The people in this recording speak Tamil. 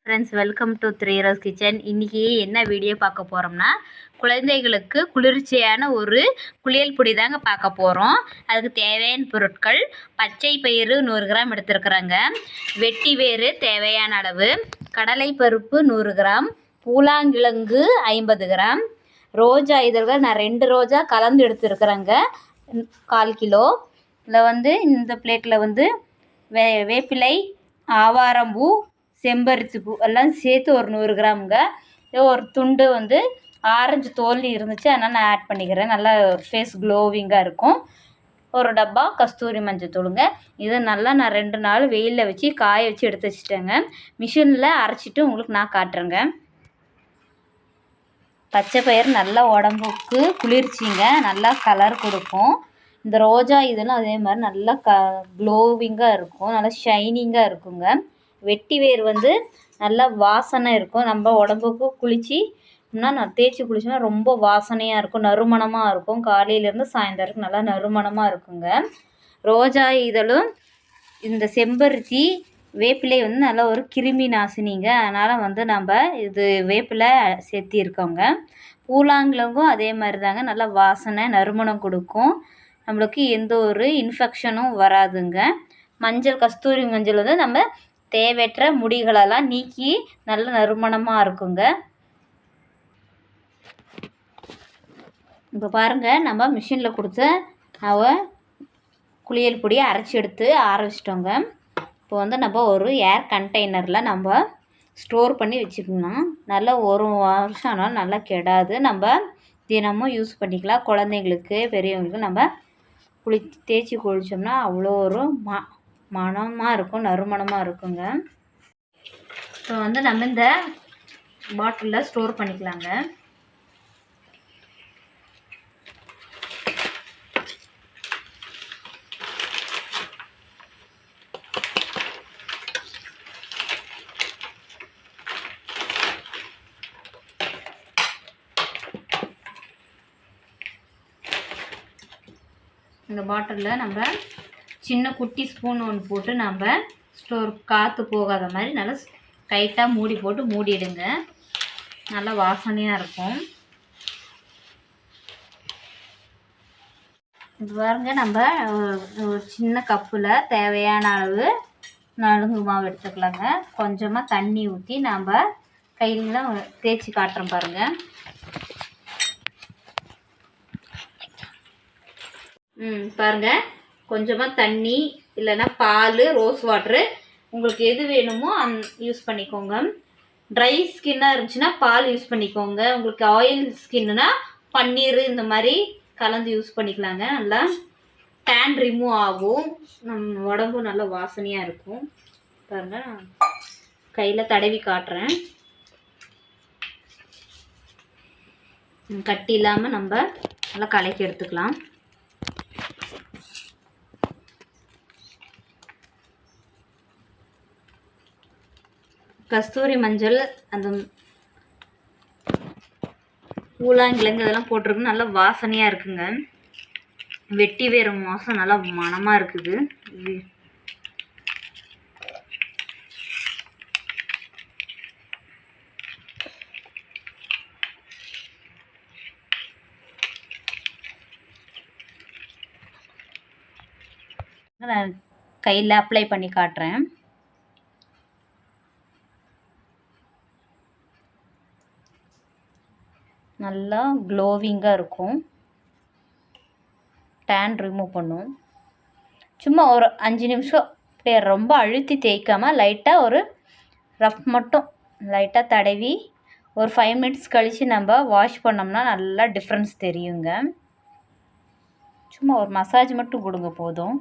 Friends, welcome to 3 rose kitchen. இன்றைக்கி என்ன வீடியோ பார்க்க போகிறோம்னா, குழந்தைகளுக்கு குளிர்ச்சியான ஒரு குளியல் பொடி தாங்க பார்க்க போகிறோம். அதுக்கு தேவையான பொருட்கள்: பச்சை பயிறு 100 கிராம் எடுத்துருக்குறாங்க, வெட்டி வேறு தேவையான அளவு, கடலை பருப்பு 100 கிராம், பூலாங்கிழங்கு 50 கிராம், ரோஜா இதழ்கள் நான் 2 ரோஜா கலந்து எடுத்துருக்குறேங்க 1/4 கிலோ. இதில் இந்த பிளேட்டில் வேப்பிலை, ஆவாரம்பூ, செம்பருத்தி பூ எல்லாம் சேர்த்து ஒரு 100 கிராமுங்க. ஒரு துண்டு ஆரஞ்சு தோல் இருந்துச்சு, அதனால் நான் ஆட் பண்ணிக்கிறேன். நல்லா ஃபேஸ் க்ளோவிங்காக இருக்கும். ஒரு டப்பா கஸ்தூரி மஞ்சள் தூளுங்க. இதை நல்லா நான் 2 நாள் வெயிலில் வச்சு காய வச்சு எடுத்து வச்சுட்டேங்க. மிஷினில் அரைச்சிட்டு உங்களுக்கு நான் காட்டுறேங்க. பச்சை பயிறு நல்லா உடம்புக்கு குளிர்ச்சிங்க, நல்லா கலர் கொடுக்கும். இந்த ரோஜா இதெல்லாம் அதே மாதிரி நல்லா க்ளோவிங்காக இருக்கும், நல்லா ஷைனிங்காக இருக்குங்க. வெட்டி வேர் நல்லா வாசனை இருக்கும். நம்ம உடம்புக்கு குளிச்சுனா தேய்ச்சி குளிச்சோன்னா ரொம்ப வாசனையாக இருக்கும், நறுமணமாக இருக்கும். காலையிலேருந்து சாயந்தரம் நல்லா நறுமணமாக இருக்குங்க. ரோஜா இதழும் இந்த செம்பருத்தி வேப்பிலை நல்லா ஒரு கிருமி நாசினிங்க, அதனால் நம்ம இது வேப்பிலை சேர்த்திருக்கோங்க. பூலாங்கிழங்கும் அதே மாதிரி தாங்க, நல்லா வாசனை நறுமணம் கொடுக்கும். நம்மளுக்கு எந்த ஒரு இன்ஃபெக்ஷனும் வராதுங்க. மஞ்சள், கஸ்தூரி மஞ்சள் நம்ம தேவையற்ற முடிகளெல்லாம் நீக்கி நல்ல நறுமணமாக இருக்குங்க. இப்போ பாருங்கள், நம்ம மிஷினில் கொடுத்த குளியல் பொடியை அரைச்சி எடுத்து ஆற வச்சிட்டோங்க. இப்போ நம்ம ஒரு ஏர் கண்டெய்னரில் நம்ம ஸ்டோர் பண்ணி வச்சுக்கணும். நல்லா 1 வருஷம் ஆனாலும் நல்லா கெடாது. நம்ம தினமும் யூஸ் பண்ணிக்கலாம். குழந்தைங்களுக்கு, பெரியவங்களுக்கு நம்ம தேய்ச்சி குளித்தோம்னா அவ்வளோ ஒரு மணமாக இருக்கும், நறுமணமாக இருக்குங்க. இப்போ நம்ம இந்த பாட்டிலில் ஸ்டோர் பண்ணிக்கலாங்க. இந்த பாட்டிலில் நம்ம சின்ன குட்டி ஸ்பூன் ஒன்று போட்டு நம்ம ஸ்டோர் காற்று போகாத மாதிரி நல்லா டைட்டாக மூடி போட்டு மூடிடுங்க. நல்லா வாசனையாக இருக்கும். இது பாருங்க, நம்ம ஒரு சின்ன கப்பில் தேவையான அளவு நலுங்கு மாவு எடுத்துக்கலாங்க. கொஞ்சமாக தண்ணி ஊற்றி நம்ம கையிலலாம் தேய்ச்சி காட்டுறோம் பாருங்கள். பாருங்கள், கொஞ்சமாக தண்ணி இல்லைன்னா பால், ரோஸ் வாட்ரு உங்களுக்கு எது வேணுமோ யூஸ் பண்ணிக்கோங்க. ட்ரை ஸ்கின்னாக இருந்துச்சுன்னா பால் யூஸ் பண்ணிக்கோங்க. உங்களுக்கு ஆயில் ஸ்கின்னுனா பன்னீர் இந்த மாதிரி கலந்து யூஸ் பண்ணிக்கலாங்க. நல்லா டேன் ரிமூவ் ஆகும், நம்ம உடம்பு நல்லா வாசனையாக இருக்கும். பாருங்கள், கையில் தடவி காட்டுறேன். கட்டி இல்லாமல் நம்ம நல்லா கலக்கி எடுத்துக்கலாம். கஸ்தூரி மஞ்சள், அந்த பூலாங்கிழங்கு அதெல்லாம் போட்டிருக்கு, நல்லா வாசனையாக இருக்குங்க. வெட்டி வேறு வாசம் நல்லா மணமாக இருக்குது. நான் கையில் அப்ளை பண்ணி காட்டுறேன். நல்லா க்ளோவிங்காக இருக்கும், டேன் ரிமூவ் பண்ணும். சும்மா ஒரு 5 நிமிஷம் அப்படியே ரொம்ப அழுத்தி தேய்க்காமல் லைட்டாக ஒரு ரஃப் மட்டும் லைட்டாக தடவி ஒரு 5 மினிட்ஸ் கழித்து நம்ம வாஷ் பண்ணோம்னா நல்லா டிஃப்ரென்ஸ் தெரியுங்க. சும்மா ஒரு மசாஜ் மட்டும் கொடுங்க போதும்.